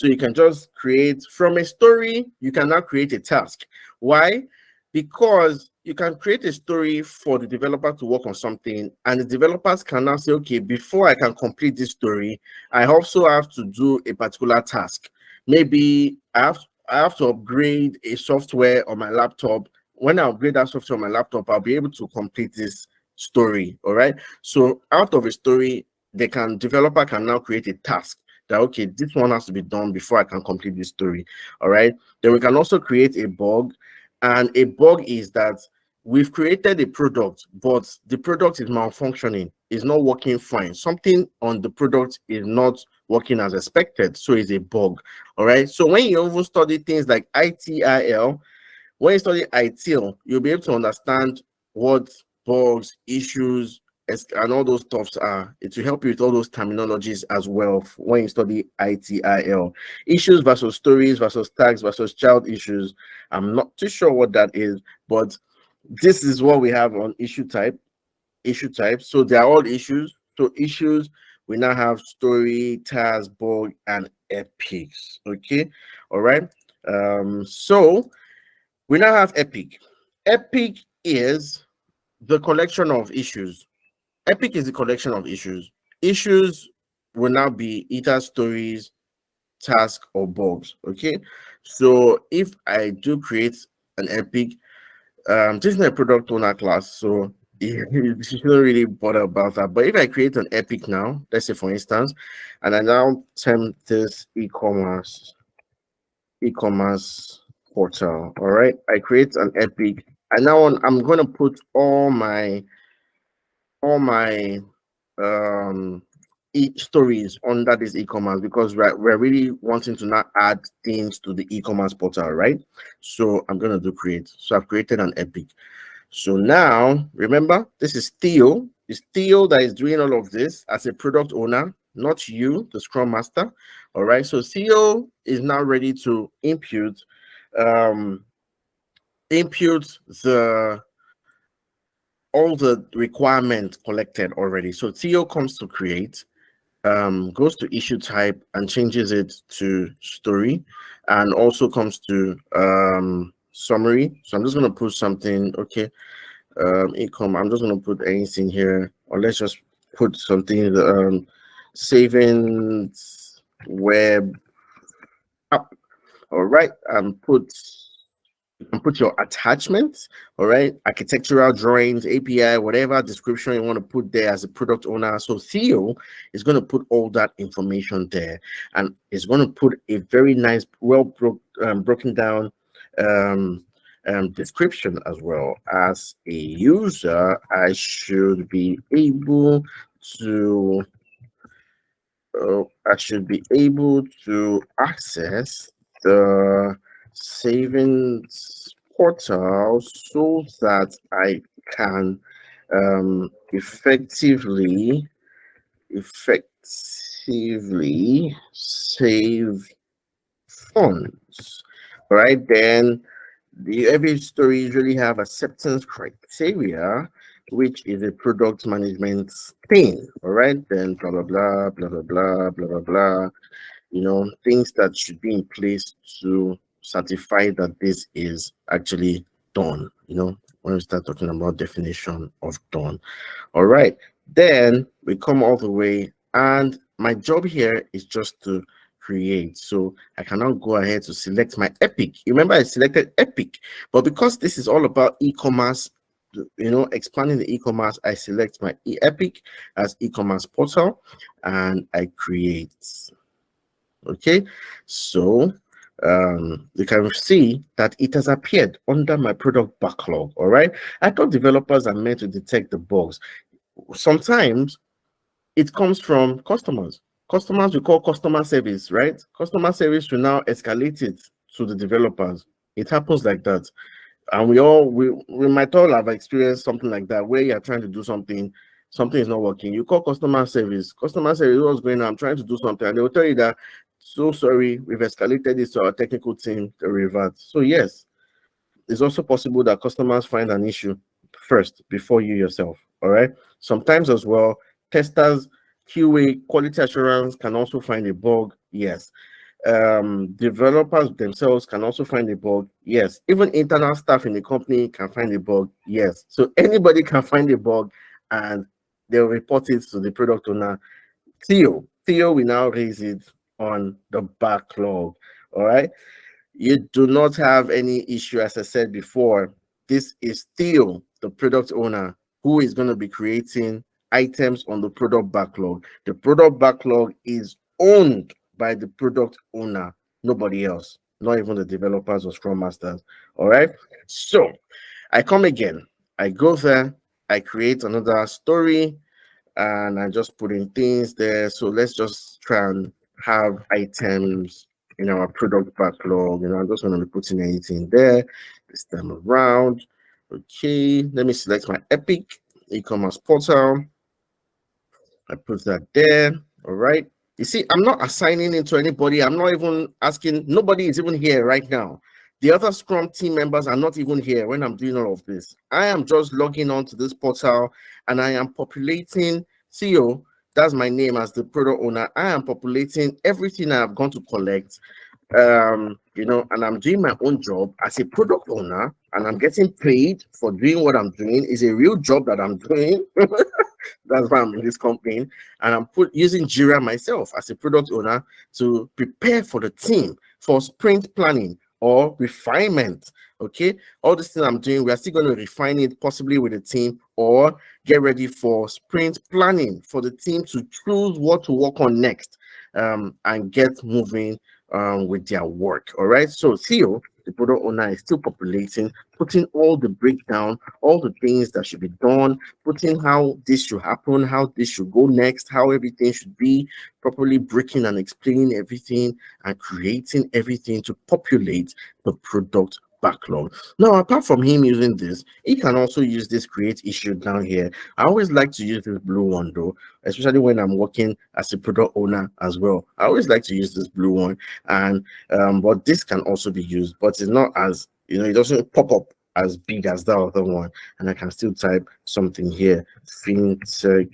So you can just create from a story, you can now create a task. Why? Because you can create a story for the developer to work on something, and the developers can now say, okay, before I can complete this story, I also have to do a particular task. Maybe I have to upgrade a software on my laptop. When I upgrade that software on my laptop, I'll be able to complete this story. All right. So out of a story, developer can now create a task that, okay, this one has to be done before I can complete this story. All right. Then we can also create a bug. And a bug is that we've created a product, but the product is malfunctioning, is not working fine. Something on the product is not working as expected, so it's a bug. All right. So when you even study things like ITIL, when you study ITIL, you'll be able to understand what bugs, issues, and all those stuffs are. It will help you with all those terminologies as well when you study ITIL. Issues versus stories versus tags versus child issues. I'm not too sure what that is, but this is what we have on issue type. So they are all issues. So issues, we now have story, task, bug, and epics. Okay, all right. So we now have epic. Epic is the collection of issues. Epic is the collection of issues. Issues will now be either stories, tasks, or bugs. Okay. So if I do create an epic, this is a product owner class, so you shouldn't really bother about that. But if I create an epic now, let's say for instance, and I now term this e-commerce portal. All right. I create an epic, and now I'm going to put all my um stories under this e-commerce, because we're really wanting to now add things to the e-commerce portal, right? So I'm going to do create. So I've created an epic. So now remember, this is Theo. It's Theo that is doing all of this as a product owner, not you, the Scrum Master. All right. So Theo is now ready to impute the all the requirements collected already. So Theo comes to create, goes to issue type and changes it to story, and also comes to summary. So I'm just going to put something, okay, income. I'm just going to put anything here, or let's just put something, savings web app. All right, and put your attachments, all right, architectural drawings, API, whatever description you want to put there as a product owner. So Theo is going to put all that information there, and is going to put a very nice, broken down description as well. As a user, I should be able to access the savings portal so that I can effectively save funds. Right, then every story usually have acceptance criteria, which is a product management thing. All right, then blah blah blah blah blah blah blah blah blah. Things that should be in place to certify that this is actually done. When we start talking about definition of done. All right, then we come all the way, and my job here is just to create. So I cannot go ahead to select my epic. Remember, I selected epic, but because this is all about e-commerce, expanding the e-commerce, I select my epic as e-commerce portal, and I create. Okay, so you can see that it has appeared under my product backlog. All right, I thought developers are meant to detect the bugs. Sometimes it comes from customers. Customers, we call customer service, right? Customer service will now escalate it to the developers. It happens like that. And we might all have experienced something like that, where you're trying to do something is not working. You call customer service, what's going on? I'm trying to do something, and they will tell you that, so sorry, we've escalated this to our technical team to revert. So yes, it's also possible that customers find an issue first before you yourself. All right. Sometimes as well, testers, QA, quality assurance can also find a bug. Yes. Developers themselves can also find a bug. Yes. Even internal staff in the company can find a bug. Yes. So anybody can find a bug and they'll report it to the product owner. Theo will now raise it on the backlog. All right. You do not have any issue, as I said before. This is Theo, the product owner, who is going to be creating items on the product backlog. The product backlog is owned by the product owner, nobody else, not even the developers or Scrum Masters. All right. So I come again, I go there, I create another story, and I just put in things there. So let's just try and have items in our product backlog. I'm just going to be putting anything there this time around. Okay, let me select my Epic e-commerce portal. I put that there. All right. You see, I'm not assigning it to anybody. I'm not even asking. Nobody is even here right now. The other Scrum team members are not even here when I'm doing all of this. I am just logging on to this portal and I am populating CEO. That's my name as the product owner. I am populating everything I've gone to collect. And I'm doing my own job as a product owner, and I'm getting paid for doing what I'm doing. It's a real job that I'm doing. That's why I'm in this company, and I'm using JIRA myself as a product owner to prepare for the team for sprint planning or refinement. Okay, all this thing I'm doing, we are still going to refine it possibly with the team or get ready for sprint planning for the team to choose what to work on next, and get moving with their work. All right. So Theo, the product owner, is still populating, putting all the breakdown, all the things that should be done, putting how this should happen, how this should go next, how everything should be, properly breaking and explaining everything and creating everything to populate the product backlog. Now, apart from him using this, he can also use this create issue down here. I always like to use this blue one though, especially when I'm working as a product owner as well. I always like to use this blue one, and but this can also be used, but it's not as, it doesn't pop up as big as the other one, and I can still type something here: fintech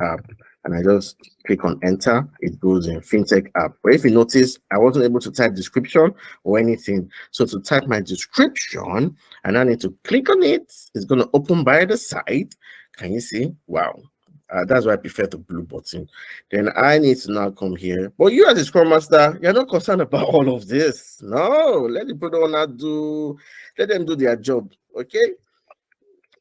app, and I just click on enter. It goes in fintech app. But if you notice, I wasn't able to type description or anything. So to type my description, and I need to click on it, it's going to open by the side. Can you see? Wow. That's why I prefer the blue button. Then I need to now come here. But you as a Scrum Master, you're not concerned about all of this. No, let the product owner let them do their job. Okay.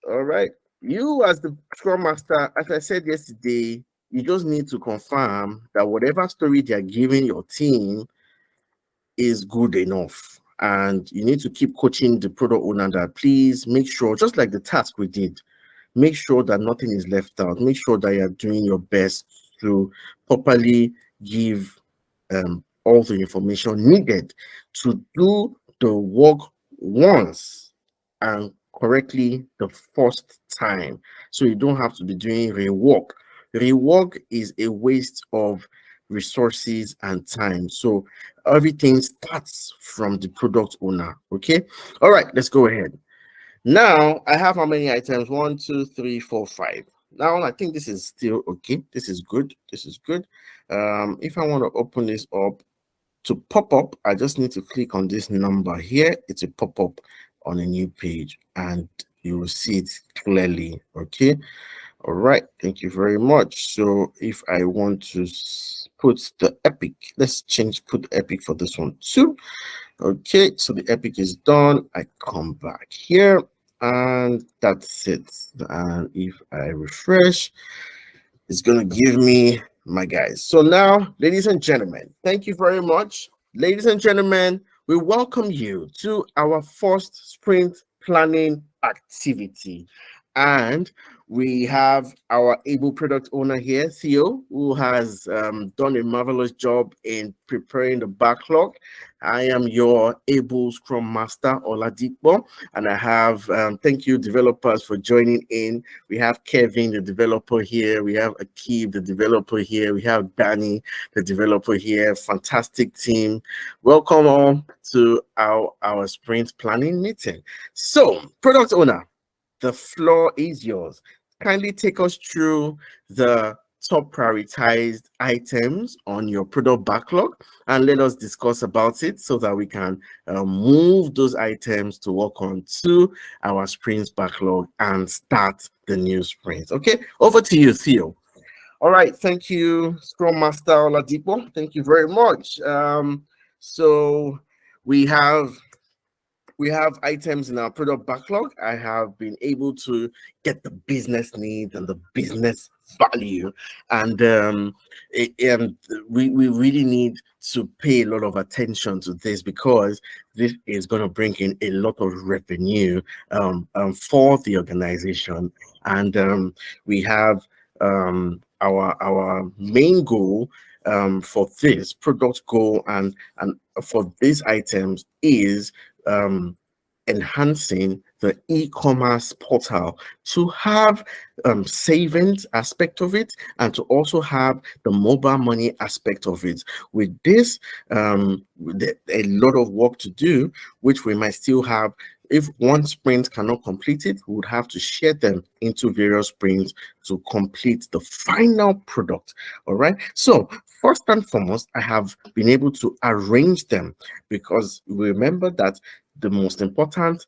All right. You as the Scrum Master, as I said yesterday, you just need to confirm that whatever story they're giving your team is good enough. And you need to keep coaching the product owner that please make sure, just like the task we did, make sure that nothing is left out. Make sure that you're doing your best to properly give all the information needed to do the work once and correctly the first time. So you don't have to be doing rework. Rework is a waste of resources and time. So everything starts from the product owner. Okay. All right, let's go ahead. Now I have how many items? 1, 2, 3, 4, 5. Now I think this is still okay. This is good. This is good. If I want to open this up to pop up, I just need to click on this number here. It will pop up on a new page and you will see it clearly. Okay. All right. Thank you very much. So if I want to put the epic, let's put epic for this one too. Okay, so the epic is done. I come back here and that's it. And if I refresh, it's going to give me my guys. So now, ladies and gentlemen, thank you very much. Ladies and gentlemen, we welcome you to our first sprint planning activity. And we have our able product owner here, Theo, who has done a marvelous job in preparing the backlog. I am your able Scrum Master, Oladipo, and I have, thank you developers for joining in. We have Kevin, the developer here. We have Akib, the developer here. We have Danny, the developer here. Fantastic team. Welcome all to our sprint planning meeting. So, product owner, the floor is yours. Kindly take us through the top prioritized items on your product backlog, and let us discuss about it so that we can move those items to work on to our sprints backlog and start the new sprint. Okay, over to you, Theo. All right, thank you, Scrum Master Oladipo. Thank you very much. So we have items in our product backlog. I have been able to get the business needs and the business value, and we really need to pay a lot of attention to this because this is going to bring in a lot of revenue for the organization, and we have our main goal for this product goal and for these items is enhancing the e-commerce portal to have savings aspect of it and to also have the mobile money aspect of it. With this, a lot of work to do, which we might still have. If one sprint cannot complete it, we would have to share them into various sprints to complete the final product. All right. So first and foremost, I have been able to arrange them because remember that the most important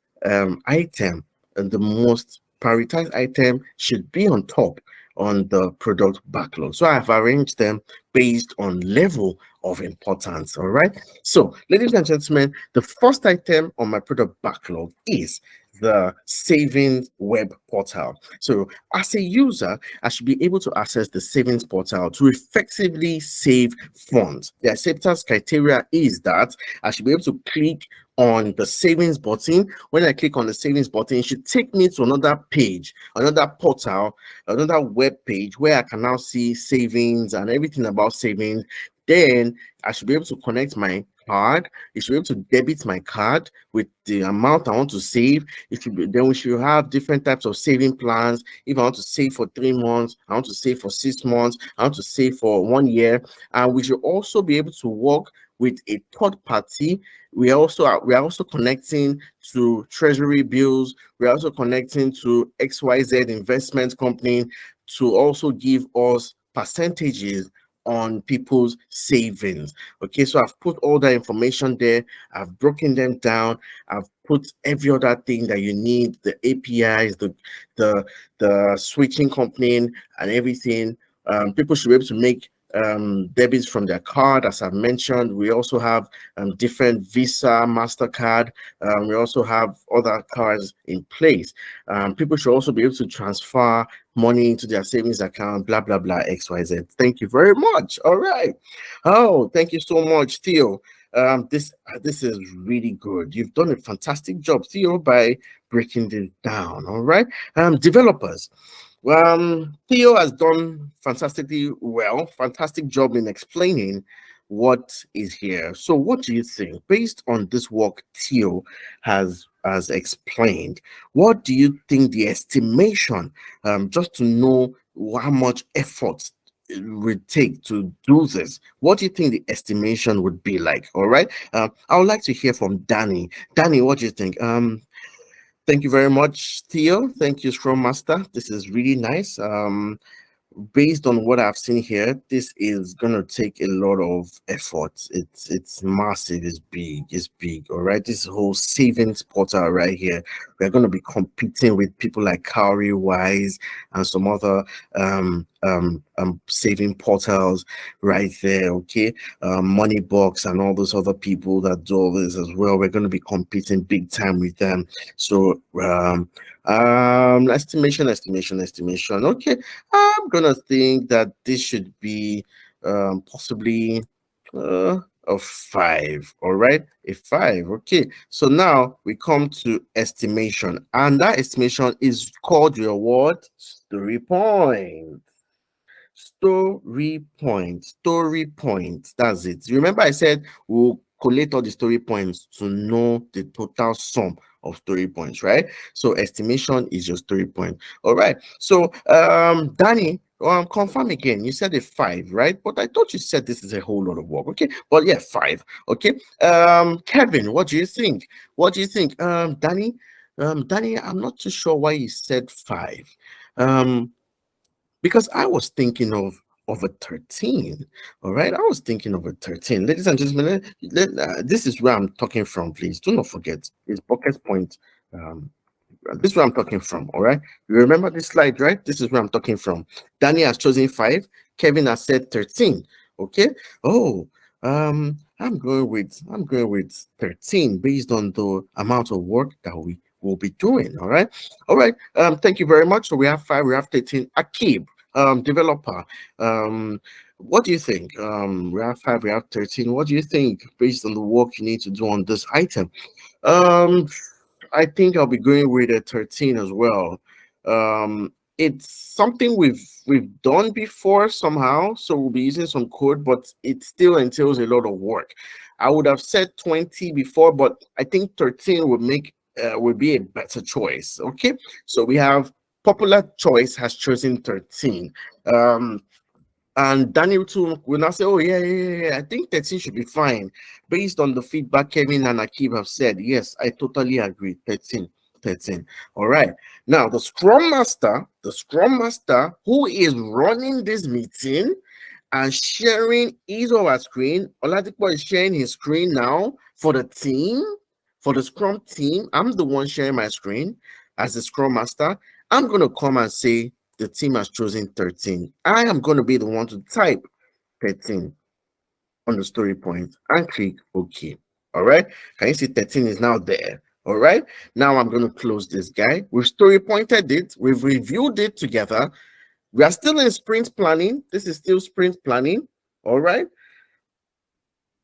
item and the most prioritized item should be on top on the product backlog. So I've arranged them based on level of importance. All right. So, ladies and gentlemen, the first item on my product backlog is the savings web portal. So, as a user, I should be able to access the savings portal to effectively save funds. The acceptance criteria is that I should be able to click on the savings button. When I click on the savings button, it should take me to another page, another portal, another web page where I can now see savings and everything about savings. Then I should be able to connect my card. It should be able to debit my card with the amount I want to save. It should be, then we should have different types of saving plans. If I want to save for 3 months, I want to save for 6 months, I want to save for 1 year. And we should also be able to work with a third party. We are also connecting to treasury bills. We are also connecting to XYZ investment company to also give us percentages on people's savings. Okay, so I've put all that information there. I've broken them down. I've put every other thing that you need, the APIs, the switching company and everything. People should be able to make debits from their card, as I've mentioned. We also have different Visa, MasterCard. We also have other cards in place. People should also be able to transfer money into their savings account, blah, blah, blah, XYZ. Thank you very much. All right. Oh, thank you so much, Theo. This is really good. You've done a fantastic job, Theo, by breaking this down. All right. Developers. Theo has done fantastically well, fantastic job in explaining what is here. So what do you think, based on this work Theo has explained, what do you think the estimation, just to know how much effort it would take to do this? What do you think the estimation would be like? All right. I would like to hear from Danny. Danny, what do you think? Thank you very much, Theo. Thank you, Scrum Master. This is really nice. Based on what I've seen here, this is gonna take a lot of effort. It's massive, it's big. All right, this whole savings portal right here, we're gonna be competing with people like Cowrie Wise and some other saving portals right there. Okay, Moneybox and all those other people that do all this as well. We're gonna be competing big time with them. So estimation. Okay, I'm gonna think that this should be possibly a 5. All right, a 5. Okay, so now we come to estimation, and that estimation is called your what? Story point. Story point. That's it. Remember I said we'll collate all the story points to know the total sum of story points, right? So estimation is your story point. All right. So Danny, confirm again. You said a 5, right? But I thought you said this is a whole lot of work. Okay, but yeah, 5. Okay. Kevin, what do you think? Danny, I'm not too sure why you said 5. because I was thinking of a 13. All right, I was thinking of a 13. Ladies and gentlemen, this is where I'm talking from. Please do not forget, it's Bucket Point. Um, this is where I'm talking from. All right, you remember this slide, right? This is where I'm talking from. Danny has chosen 5. Kevin has said 13. Okay. Oh, I'm going with 13 based on the amount of work that we will be doing. All right. All right. Thank you very much. So we have 5. We have 13. Akib, developer. What do you think? We have 5. We have 13. What do you think based on the work you need to do on this item? Um, I think I'll be going with a 13 as well. It's something we've done before somehow, so we'll be using some code, but it still entails a lot of work. I would have said 20 before, but I think 13 would be a better choice. Okay, so we have popular choice has chosen 13. And Daniel too will not say, oh, yeah, I think 13 should be fine. Based on the feedback Kevin and Akib have said, yes, I totally agree. 13, 13. All right. Now, the Scrum Master who is running this meeting and sharing his or her screen, Oladipo is sharing his screen now for the team, for the Scrum team. I'm the one sharing my screen as the Scrum Master. I'm going to come and say, the team has chosen 13. I am going to be the one to type 13 on the story point and click OK. All right. Can you see 13 is now there? All right. Now I'm going to close this guy. We've story pointed it. We've reviewed it together. We are still in sprint planning. This is still sprint planning. All right.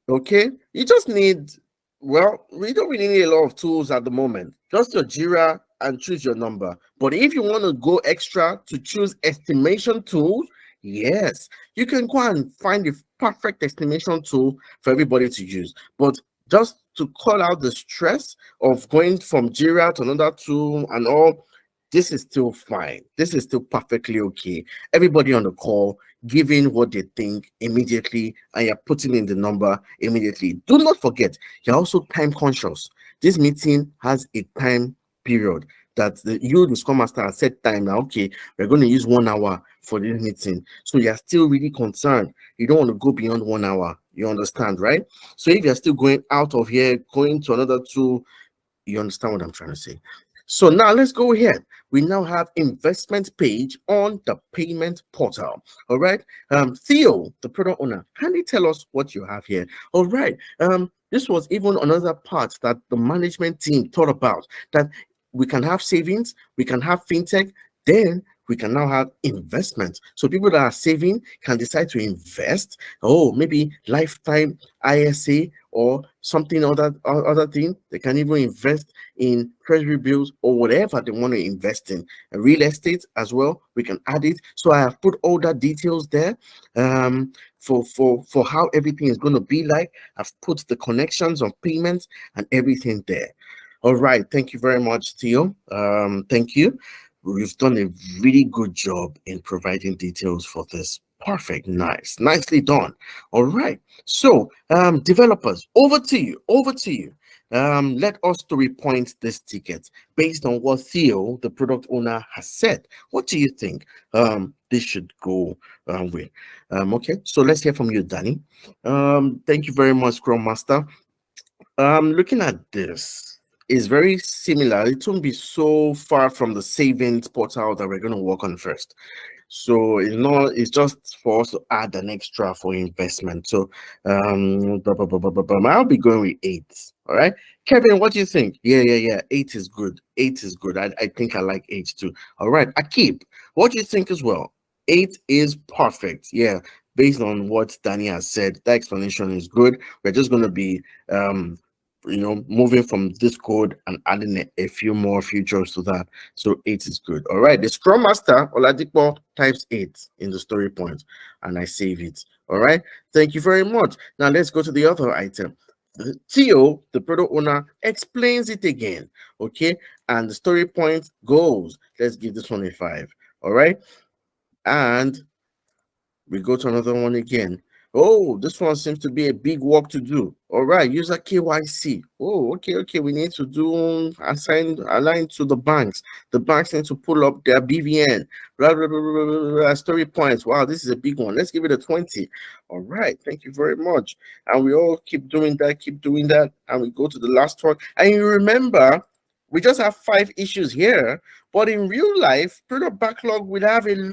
Okay. You just need, well, we don't really need a lot of tools at the moment. Just your JIRA and choose your number. But if you want to go extra to choose estimation tools, yes, you can go and find the perfect estimation tool for everybody to use. But just to call out the stress of going from JIRA to another tool and all, this is still fine. This is still perfectly okay. Everybody on the call giving what they think immediately, and you're putting in the number immediately. Do not forget, you're also time conscious. This meeting has a time period that the Scrum Master, has set time now. Okay, we're going to use 1 hour for this meeting. So you're still really concerned. You don't want to go beyond 1 hour. You understand, right? So if you're still going out of here, going to another tool, you understand what I'm trying to say. So now let's go ahead. We now have investment page on the payment portal. All right. Theo, the product owner, can you tell us what you have here? All right. This was even another part that the management team thought about, that we can have savings, we can have fintech, then we can now have investment. So people that are saving can decide to invest. Oh, maybe lifetime ISA or something other thing. They can even invest in treasury bills or whatever they want to invest in. Real estate as well, we can add it. So I have put all that details there for how everything is going to be like. I've put the connections of payments and everything there. All right, thank you very much, Theo. Thank you. We've done a really good job in providing details for this. Perfect, nicely done. All right, so developers, over to you. Let us to repoint this ticket based on what Theo, the product owner, has said. What do you think this should go with? Okay, so let's hear from you, Danny. Thank you very much, Scrum Master. Looking at this, is very similar. It won't be so far from the savings portal that we're going to work on first. So it's just for us to add an extra for investment. So I'll be going with 8. All right. Kevin, what do you think? Yeah. 8 is good. 8 is good. I think I like 8 too. All right. Akib, what do you think as well? 8 is perfect. Yeah. Based on what Danny has said, that explanation is good. We're just going to be moving from this code and adding a few more features to that. So 8 is good. All right. The Scrum Master, Oladipo, types 8 in the story point, and I save it. All right. Thank you very much. Now let's go to the other item. Theo, the product owner, explains it again. Okay. And the story point goes, let's give this one a 5. All right. And we go to another one again. Oh, this one seems to be a big work to do. All right, user KYC. Oh, okay. We need to do align to the banks. The banks need to pull up their BVN. Story points. Wow, this is a big one. Let's give it a 20. All right, thank you very much. And we all keep doing that, and we go to the last one. And you remember, we just have 5 issues here, but in real life, product backlog will have a